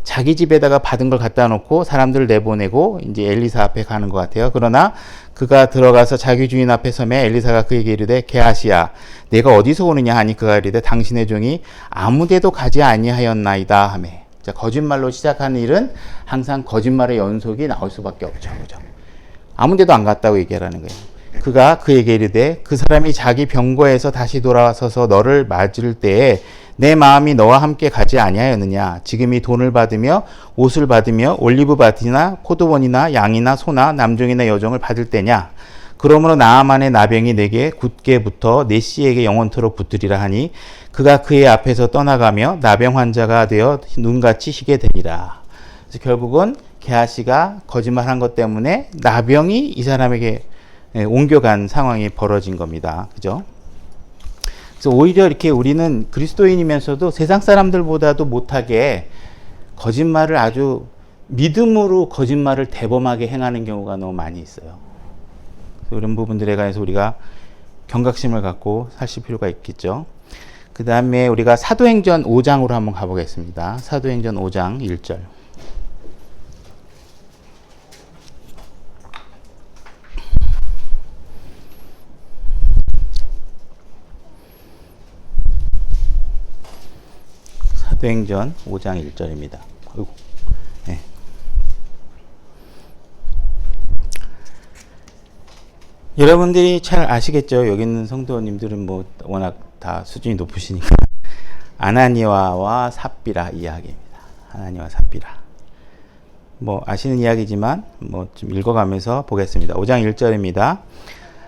자기 집에다가 받은 걸 갖다 놓고 사람들을 내보내고 이제 엘리사 앞에 가는 것 같아요. 그러나 그가 들어가서 자기 주인 앞에 서매 엘리사가 그에게 이르되 게하시야 내가 어디서 오느냐 하니 그가 이르되 당신의 종이 아무데도 가지 아니하였나이다 하매. 자, 거짓말로 시작하는 일은 항상 거짓말의 연속이 나올 수밖에 없죠. 그죠? 아무데도 안 갔다고 얘기하라는 거예요. 그가 그에게 이르되 그 사람이 자기 병거에서 다시 돌아서서 너를 맞을 때에 내 마음이 너와 함께 가지 아니하였느냐. 지금이 돈을 받으며 옷을 받으며 올리브밭이나 포도원이나 양이나 소나 남종이나 여종을 받을 때냐. 그러므로 나아만의 나병이 내게 굳게 붙어 내 씨에게 영원토록 붙으리라 하니 그가 그의 앞에서 떠나가며 나병 환자가 되어 눈같이 희게 되니라. 그래서 결국은 게하시가 거짓말한 것 때문에 나병이 이 사람에게 옮겨간 상황이 벌어진 겁니다. 그죠? 그래서 오히려 이렇게 우리는 그리스도인이면서도 세상 사람들보다도 못하게 거짓말을 아주 믿음으로 거짓말을 대범하게 행하는 경우가 너무 많이 있어요. 이런 부분들에 관해서 우리가 경각심을 갖고 사실 필요가 있겠죠. 그 다음에 우리가 사도행전 5장으로 한번 가보겠습니다. 사도행전 5장 1절. 사도행전 5장 1절입니다. 네. 여러분들이 잘 아시겠죠? 여기 있는 성도님들은 뭐 워낙 다 수준이 높으시니까. 아나니아와 삽비라 이야기입니다. 아나니아와 삽비라. 뭐 아시는 이야기지만 뭐 좀 읽어가면서 보겠습니다. 5장 1절입니다.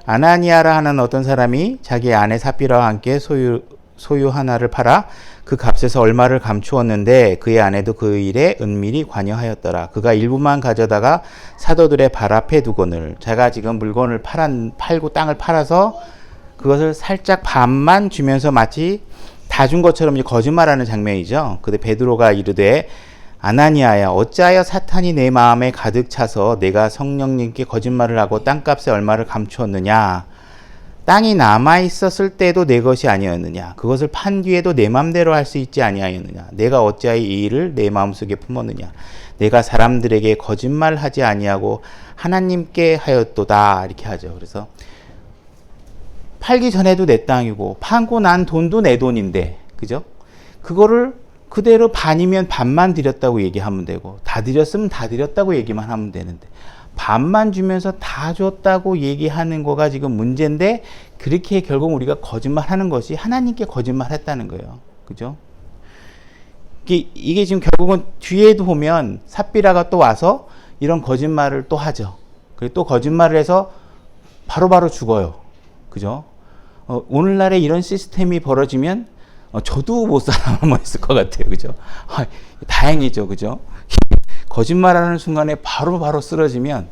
아나니아라 하는 어떤 사람이 자기 아내 삽비라와 함께 소유 하나를 팔아 그 값에서 얼마를 감추었는데 그의 아내도 그 일에 은밀히 관여하였더라. 그가 일부만 가져다가 사도들의 발 앞에 두거늘. 제가 지금 물건을 팔고 땅을 팔아서 그것을 살짝 반만 주면서 마치 다 준 것처럼 이제 거짓말하는 장면이죠. 근데 베드로가 이르되 아나니아야 어찌하여 사탄이 내 마음에 가득 차서 내가 성령님께 거짓말을 하고 땅값에 얼마를 감추었느냐. 땅이 남아있었을 때도 내 것이 아니었느냐. 그것을 판 뒤에도 내 맘대로 할 수 있지 아니하였느냐. 내가 어찌하여 이 일을 내 마음속에 품었느냐. 내가 사람들에게 거짓말하지 아니하고 하나님께 하였도다. 이렇게 하죠. 그래서 팔기 전에도 내 땅이고 팔고 난 돈도 내 돈인데 그죠? 그거를 그대로 반이면 반만 드렸다고 얘기하면 되고 다 드렸으면 다 드렸다고 얘기만 하면 되는데 반만 주면서 다 줬다고 얘기하는 거가 지금 문제인데 그렇게 결국 우리가 거짓말하는 것이 하나님께 거짓말했다는 거예요. 그죠? 이게 지금 결국은 뒤에도 보면 삽비라가 또 와서 이런 거짓말을 또 하죠. 그리고 또 거짓말을 해서 바로바로 죽어요. 그죠? 오늘날에 이런 시스템이 벌어지면 저도 못 살아남았을 것 같아요. 그죠? 다행이죠. 그죠? 거짓말하는 순간에 바로 쓰러지면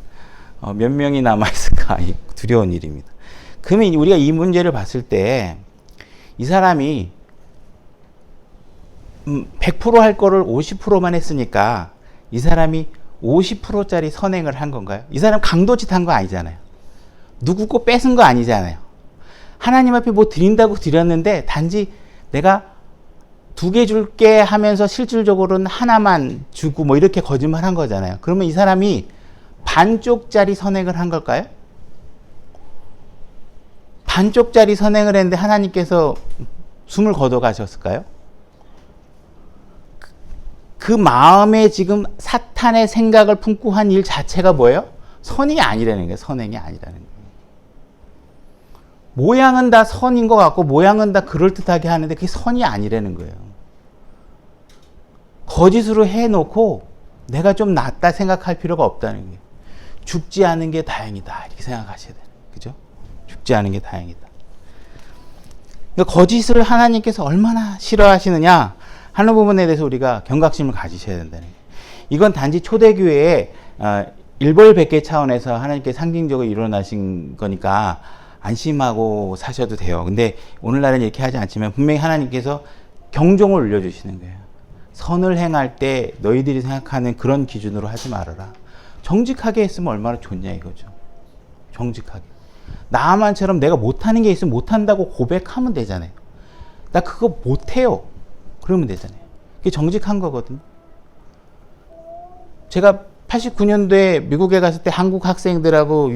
몇 명이 남아있을까 두려운 일입니다. 그러면 우리가 이 문제를 봤을 때 이 사람이 100% 할 거를 50%만 했으니까 이 사람이 50%짜리 선행을 한 건가요? 이 사람 강도짓 한 거 아니잖아요. 누구 거 뺏은 거 아니잖아요. 하나님 앞에 뭐 드린다고 드렸는데 단지 내가 2개 줄게 하면서 실질적으로는 하나만 주고 뭐 이렇게 거짓말 한 거잖아요. 그러면 이 사람이 반쪽짜리 선행을 한 걸까요? 반쪽짜리 선행을 했는데 하나님께서 숨을 거둬 가셨을까요? 그 마음에 지금 사탄의 생각을 품고 한 일 자체가 뭐예요? 선이 아니라는 거예요. 선행이 아니라는 거예요. 모양은 다 선인 것 같고 모양은 다 그럴듯하게 하는데 그게 선이 아니라는 거예요. 거짓으로 해놓고 내가 좀 낫다 생각할 필요가 없다는 거예요. 죽지 않은 게 다행이다 이렇게 생각하셔야 돼요. 그죠? 죽지 않은 게 다행이다. 그러니까 거짓을 하나님께서 얼마나 싫어하시느냐 하는 부분에 대해서 우리가 경각심을 가지셔야 된다는 거예요. 이건 단지 초대교회의 일벌백계 차원에서 하나님께 상징적으로 일어나신 거니까 안심하고 사셔도 돼요. 근데 오늘날은 이렇게 하지 않지만 분명히 하나님께서 경종을 울려주시는 거예요. 선을 행할 때 너희들이 생각하는 그런 기준으로 하지 말아라. 정직하게 했으면 얼마나 좋냐 이거죠. 정직하게. 나만처럼 내가 못하는 게 있으면 못한다고 고백하면 되잖아요. 나 그거 못해요. 그러면 되잖아요. 그게 정직한 거거든요. 제가 89년도에 미국에 갔을 때 한국 학생들하고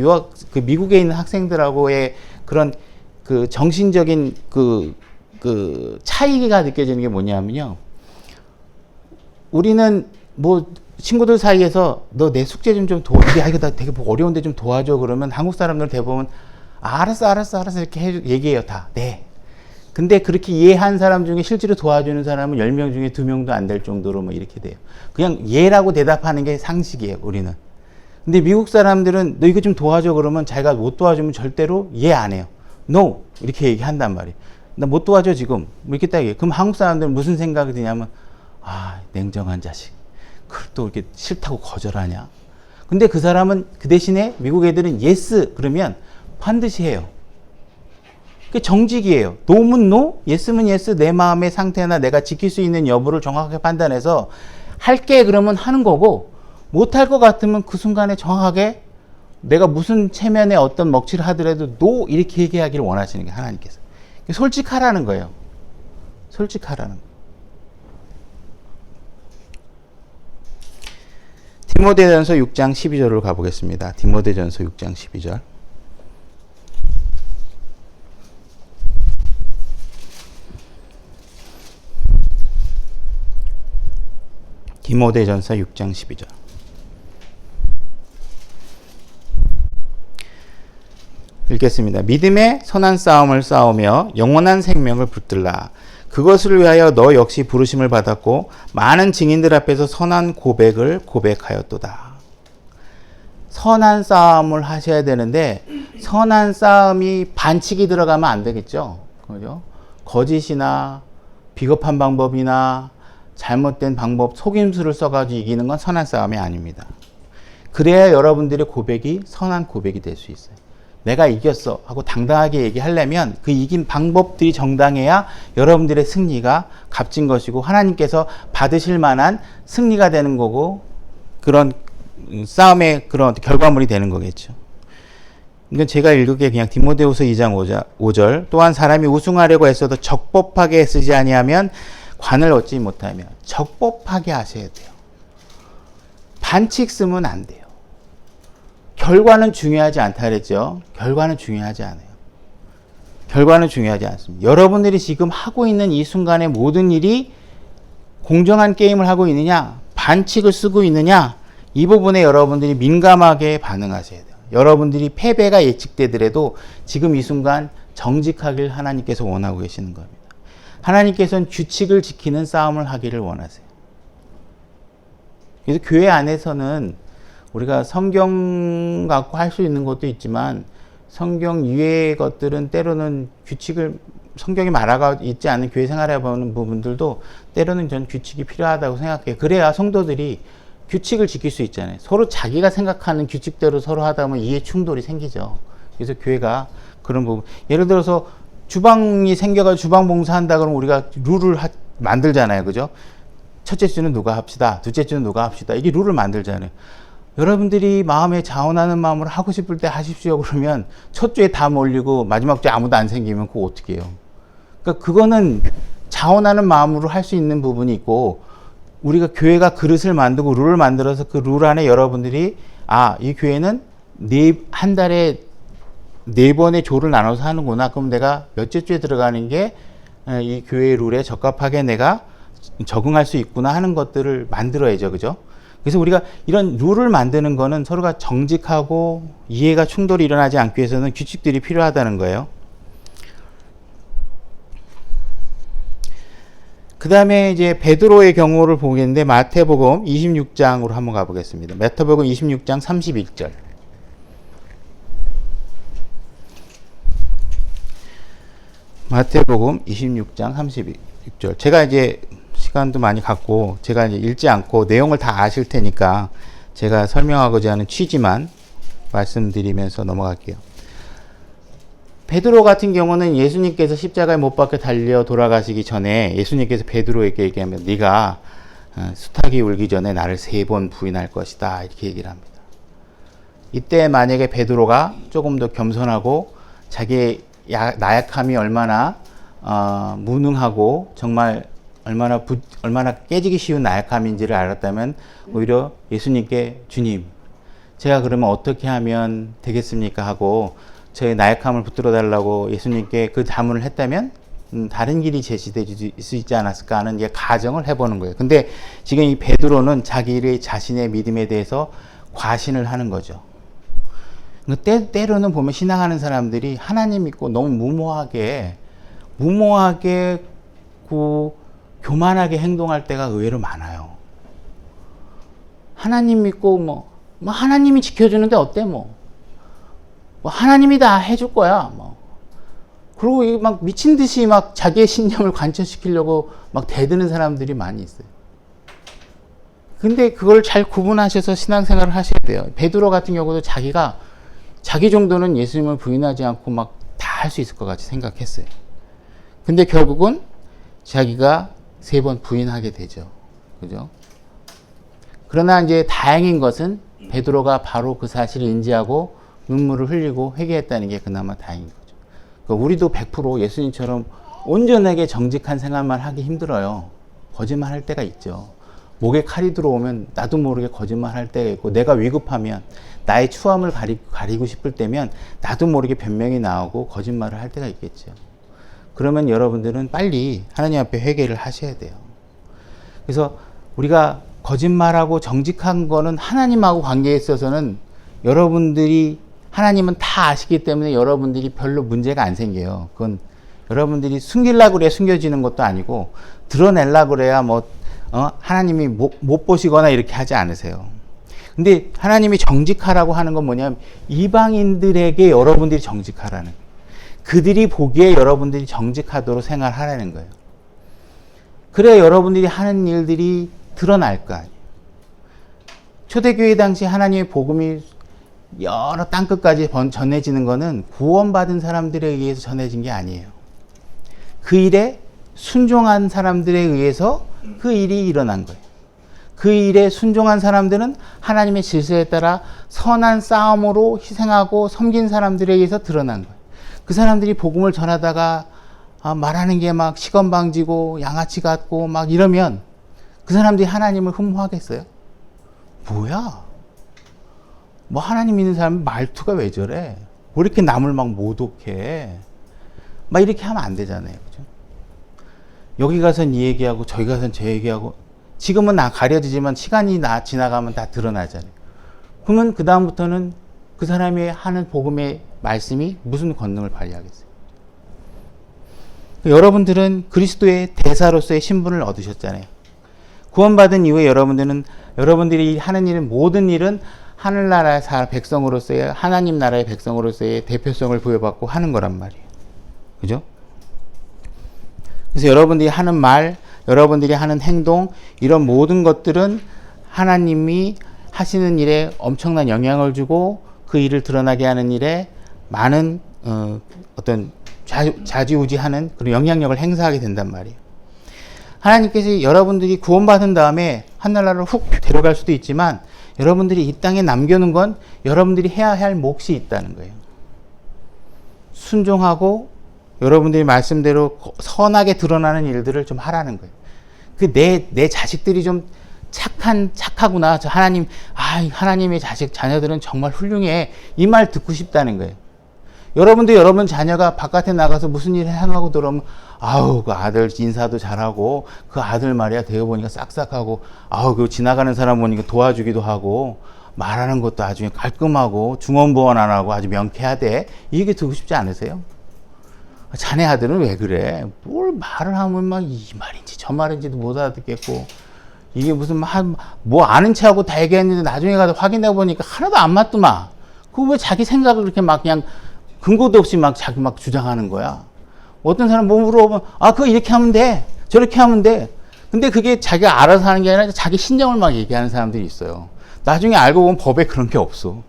그 미국에 있는 학생들하고의 그런 그 정신적인 그 차이가 느껴지는 게 뭐냐면요. 우리는 뭐 친구들 사이에서 너 내 숙제 좀 도와줘. 이거 나 되게 어려운데 좀 도와줘. 그러면 한국 사람들 대부분 알았어 이렇게 얘기해요. 다. 네. 근데 그렇게 이해한 사람 중에 실제로 도와주는 사람은 10명 중에 2명도 안 될 정도로 뭐 이렇게 돼요. 그냥 예라고 대답하는 게 상식이에요, 우리는. 근데 미국 사람들은 너 이거 좀 도와줘 그러면 자기가 못 도와주면 절대로 예 안 해요. No! 이렇게 얘기한단 말이에요. 나 못 도와줘 지금. 뭐 이렇게 딱 얘기해요. 그럼 한국 사람들은 무슨 생각이 드냐면 냉정한 자식. 그걸 또 이렇게 싫다고 거절하냐. 근데 그 사람은 그 대신에 미국 애들은 yes 그러면 반드시 해요. 그 정직이에요. no면 no, yes면 yes. 내 마음의 상태나 내가 지킬 수 있는 여부를 정확하게 판단해서 할게 그러면 하는 거고, 못할 것 같으면 그 순간에 정확하게 내가 무슨 체면에 어떤 먹칠을 하더라도 no 이렇게 얘기하기를 원하시는 게 하나님께서. 솔직하라는 거예요. 솔직하라는 거예요. 디모데전서 6장 12절로 가보겠습니다. 디모데전서 6장 12절. 디모데전서 6장 12절. 읽겠습니다. 믿음의 선한 싸움을 싸우며 영원한 생명을 붙들라. 그것을 위하여 너 역시 부르심을 받았고 많은 증인들 앞에서 선한 고백을 고백하였도다. 선한 싸움을 하셔야 되는데 선한 싸움이 반칙이 들어가면 안 되겠죠. 그죠? 거짓이나 비겁한 방법이나 잘못된 방법, 속임수를 써가지고 이기는 건 선한 싸움이 아닙니다. 그래야 여러분들의 고백이 선한 고백이 될 수 있어요. 내가 이겼어 하고 당당하게 얘기하려면 그 이긴 방법들이 정당해야 여러분들의 승리가 값진 것이고 하나님께서 받으실 만한 승리가 되는 거고 그런 싸움의 그런 결과물이 되는 거겠죠. 이건 제가 읽기에 그냥 디모데후서 2장 5절 또한 사람이 우승하려고 했어도 적법하게 쓰지 아니하면 관을 얻지 못하며 적법하게 하셔야 돼요. 반칙 쓰면 안 돼요. 결과는 중요하지 않다 그랬죠. 결과는 중요하지 않아요. 결과는 중요하지 않습니다. 여러분들이 지금 하고 있는 이 순간의 모든 일이 공정한 게임을 하고 있느냐, 반칙을 쓰고 있느냐, 이 부분에 여러분들이 민감하게 반응하셔야 돼요. 여러분들이 패배가 예측되더라도 지금 이 순간 정직하길 하나님께서 원하고 계시는 겁니다. 하나님께서는 규칙을 지키는 싸움을 하기를 원하세요. 그래서 교회 안에서는 우리가 성경 갖고 할 수 있는 것도 있지만 성경 이외의 것들은 때로는 규칙을 성경이 말하고 있지 않은 교회 생활에 보는 부분들도 때로는 전 규칙이 필요하다고 생각해요. 그래야 성도들이 규칙을 지킬 수 있잖아요. 서로 자기가 생각하는 규칙대로 서로 하다 보면 이해 충돌이 생기죠. 그래서 교회가 그런 부분, 예를 들어서 주방이 생겨가지고 주방 봉사한다 그러면 우리가 룰을 만들잖아요. 그죠? 첫째 주는 누가 합시다. 둘째 주는 누가 합시다. 이게 룰을 만들잖아요. 여러분들이 마음에 자원하는 마음으로 하고 싶을 때 하십시오 그러면 첫 주에 다 몰리고 마지막 주에 아무도 안 생기면 그거 어떻게 해요? 그러니까 그거는 자원하는 마음으로 할 수 있는 부분이 있고, 우리가 교회가 그릇을 만들고 룰을 만들어서 그 룰 안에 여러분들이 이 교회는 한 달에 4번의 조를 나눠서 하는구나. 그럼 내가 몇째 주에 들어가는 게 이 교회 룰에 적합하게 내가 적응할 수 있구나 하는 것들을 만들어야죠. 그죠? 그래서 우리가 이런 룰을 만드는 거는 서로가 정직하고 이해가 충돌이 일어나지 않기 위해서는 규칙들이 필요하다는 거예요. 그 다음에 이제 베드로의 경우를 보겠는데 마태복음 26장으로 한번 가보겠습니다. 마태복음 26장 31절. 마태복음 26장 36절. 제가 이제 시간도 많이 갖고 제가 이제 읽지 않고 내용을 다 아실 테니까 제가 설명하고자 하는 취지만 말씀드리면서 넘어갈게요. 베드로 같은 경우는 예수님께서 십자가에 못 박혀 달려 돌아가시기 전에 예수님께서 베드로에게 얘기하면 네가 수탉이 울기 전에 나를 3번 부인할 것이다 이렇게 얘기를 합니다. 이때 만약에 베드로가 조금 더 겸손하고 자기의 나약함이 얼마나 무능하고 정말 얼마나 깨지기 쉬운 나약함인지를 알았다면 오히려 예수님께 주님, 제가 그러면 어떻게 하면 되겠습니까? 하고 저의 나약함을 붙들어 달라고 예수님께 그 자문을 했다면 다른 길이 제시될 수 있지 않았을까 하는 가정을 해보는 거예요. 근데 지금 이 베드로는 자신의 믿음에 대해서 과신을 하는 거죠. 때로는 보면 신앙하는 사람들이 하나님 믿고 너무 무모하게 교만하게 행동할 때가 의외로 많아요. 하나님 믿고 뭐 하나님이 지켜주는데 어때 뭐 하나님이 다 해줄 거야 그리고 막 미친 듯이 막 자기의 신념을 관철시키려고 막 대드는 사람들이 많이 있어요. 근데 그걸 잘 구분하셔서 신앙생활을 하셔야 돼요. 베드로 같은 경우도 자기 정도는 예수님을 부인하지 않고 막 다 할 수 있을 것 같이 생각했어요. 근데 결국은 자기가 3번 부인하게 되죠. 그죠? 그러나 이제 다행인 것은 베드로가 바로 그 사실을 인지하고 눈물을 흘리고 회개했다는 게 그나마 다행인 거죠. 그러니까 우리도 100% 예수님처럼 온전하게 정직한 생활만 하기 힘들어요. 거짓말 할 때가 있죠. 목에 칼이 들어오면 나도 모르게 거짓말 할 때가 있고, 내가 위급하면 나의 추함을 가리고 싶을 때면 나도 모르게 변명이 나오고 거짓말을 할 때가 있겠죠. 그러면 여러분들은 빨리 하나님 앞에 회개를 하셔야 돼요. 그래서 우리가 거짓말하고 정직한 거는 하나님하고 관계에 있어서는 여러분들이 하나님은 다 아시기 때문에 여러분들이 별로 문제가 안 생겨요. 그건 여러분들이 숨기려고 그래 숨겨지는 것도 아니고 드러내려고 그래야 하나님이 못 보시거나 이렇게 하지 않으세요. 근데 하나님이 정직하라고 하는 건 뭐냐면 이방인들에게 여러분들이 정직하라는 거예요. 그들이 보기에 여러분들이 정직하도록 생활하라는 거예요. 그래야 여러분들이 하는 일들이 드러날 거 아니에요. 초대교회 당시 하나님의 복음이 여러 땅끝까지 전해지는 거는 구원받은 사람들에 의해서 전해진 게 아니에요. 그 일에 순종한 사람들에 의해서 그 일이 일어난 거예요. 그 일에 순종한 사람들은 하나님의 질서에 따라 선한 싸움으로 희생하고 섬긴 사람들에 의해서 드러난 거예요. 그 사람들이 복음을 전하다가 말하는 게 막 시건방지고 양아치 같고 막 이러면 그 사람들이 하나님을 흠모하겠어요? 뭐야? 하나님 믿는 사람 말투가 왜 저래? 왜 이렇게 남을 막 모독해? 막 이렇게 하면 안 되잖아요. 그죠? 여기 가선 이 얘기하고 저기 가선 저 얘기하고, 지금은 가려지지만 시간이 지나가면 다 드러나잖아요. 그러면 그 다음부터는 그 사람이 하는 복음의 말씀이 무슨 권능을 발휘하겠어요? 여러분들은 그리스도의 대사로서의 신분을 얻으셨잖아요. 구원받은 이후에 여러분들이 하는 일은, 모든 일은 하늘나라의 백성으로서의, 하나님 나라의 백성으로서의 대표성을 부여받고 하는 거란 말이에요. 그죠? 그래서 여러분들이 하는 말, 여러분들이 하는 행동, 이런 모든 것들은 하나님이 하시는 일에 엄청난 영향을 주고 그 일을 드러나게 하는 일에 많은 어떤 좌지우지하는 그런 영향력을 행사하게 된단 말이에요. 하나님께서 여러분들이 구원받은 다음에 하늘나라로 훅 데려갈 수도 있지만 여러분들이 이 땅에 남겨놓은 건 여러분들이 해야 할 몫이 있다는 거예요. 순종하고 여러분들이 말씀대로 선하게 드러나는 일들을 좀 하라는 거예요. 내 자식들이 좀 착하구나. 하나님의 자녀들은 정말 훌륭해. 이 말 듣고 싶다는 거예요. 여러분도 여러분 자녀가 바깥에 나가서 무슨 일을 행하고 들어오면, 그 아들 인사도 잘하고, 그 아들 말이야, 되어 보니까 싹싹하고, 그 지나가는 사람 보니까 도와주기도 하고, 말하는 것도 아주 깔끔하고, 중언부언 안 하고 아주 명쾌하대. 이 얘기 듣고 싶지 않으세요? 자네 아들은 왜 그래? 뭘 말을 하면 막 이 말인지 저 말인지도 못 알아듣겠고, 이게 무슨 아는 체하고 다 얘기했는데 나중에 가서 확인해 보니까 하나도 안 맞더만. 그거 왜 자기 생각을 그렇게 막 그냥 근거도 없이 자기 주장하는 거야? 어떤 사람 물어보면, 그거 이렇게 하면 돼. 저렇게 하면 돼. 근데 그게 자기가 알아서 하는 게 아니라 자기 신정을 막 얘기하는 사람들이 있어요. 나중에 알고 보면 법에 그런 게 없어.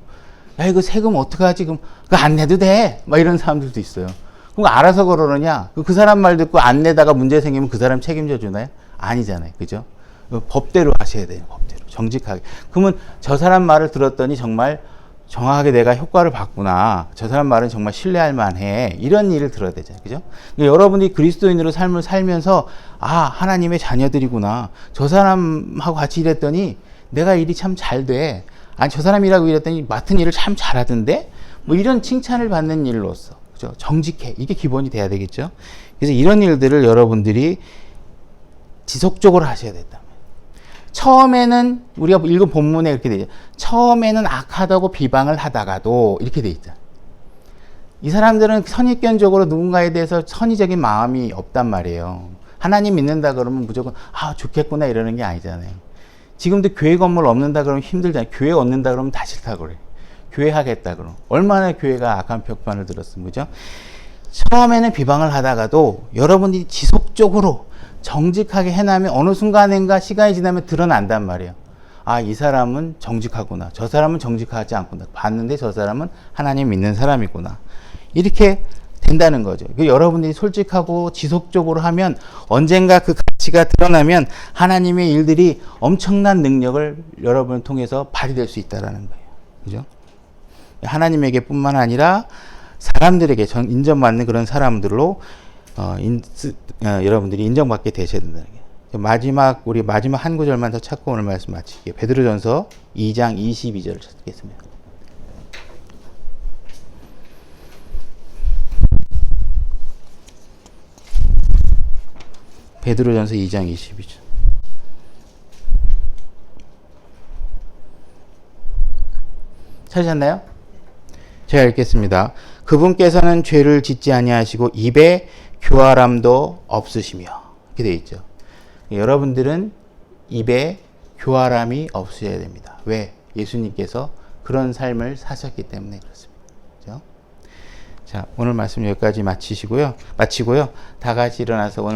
야, 이거 세금 어떡하지? 그거 안 내도 돼. 막 이런 사람들도 있어요. 그럼 알아서 그러느냐? 그 사람 말 듣고 안 내다가 문제 생기면 그 사람 책임져 주나요? 아니잖아요. 그죠? 법대로 하셔야 돼요. 법대로. 정직하게. 그러면 저 사람 말을 들었더니 정말 정확하게 내가 효과를 봤구나. 저 사람 말은 정말 신뢰할 만해. 이런 일을 들어야 되잖아요. 그죠? 그러니까 여러분이 그리스도인으로 삶을 살면서, 아, 하나님의 자녀들이구나. 저 사람하고 같이 일했더니 내가 일이 참 잘 돼. 아니, 저 사람이라고 일했더니 맡은 일을 참 잘하던데? 뭐 이런 칭찬을 받는 일로서. 그죠? 정직해. 이게 기본이 돼야 되겠죠? 그래서 이런 일들을 여러분들이 지속적으로 하셔야 된다. 처음에는 우리가 읽은 본문에 이렇게 되죠. 처음에는 악하다고 비방을 하다가도 이렇게 돼 있잖아요. 이 사람들은 선입견적으로 누군가에 대해서 선의적인 마음이 없단 말이에요. 하나님 믿는다 그러면 무조건 아 좋겠구나 이러는 게 아니잖아요. 지금도 교회 건물 없는다 그러면 힘들잖아요. 교회 얻는다 그러면 다 싫다 그래. 교회 하겠다 그러면 얼마나 교회가 악한 평판을 들었으면 그죠? 처음에는 비방을 하다가도 여러분들이 지속적으로 정직하게 해나면 어느 순간인가 시간이 지나면 드러난단 말이에요. 아, 이 사람은 정직하구나. 저 사람은 정직하지 않구나. 봤는데 저 사람은 하나님 믿는 사람이구나. 이렇게 된다는 거죠. 여러분들이 솔직하고 지속적으로 하면 언젠가 그 가치가 드러나면 하나님의 일들이 엄청난 능력을 여러분을 통해서 발휘될 수 있다는 거예요. 그죠? 하나님에게 뿐만 아니라 사람들에게 인정받는 그런 사람들로 여러분들이 인정받게 되셔야 된다는 거예요. 우리 마지막 한 구절만 더 찾고 오늘 말씀 마칠게요. 베드로전서 2장 22절을 찾겠습니다. 베드로전서 2장 22절. 찾으셨나요? 제가 읽겠습니다. 그분께서는 죄를 짓지 아니하시고 입에 교활함도 없으시며 이렇게 되어 있죠. 여러분들은 입에 교활함이 없어야 됩니다. 왜? 예수님께서 그런 삶을 사셨기 때문에 그렇습니다. 그렇죠? 자, 오늘 말씀 여기까지 마치고요. 다 같이 일어나서 오늘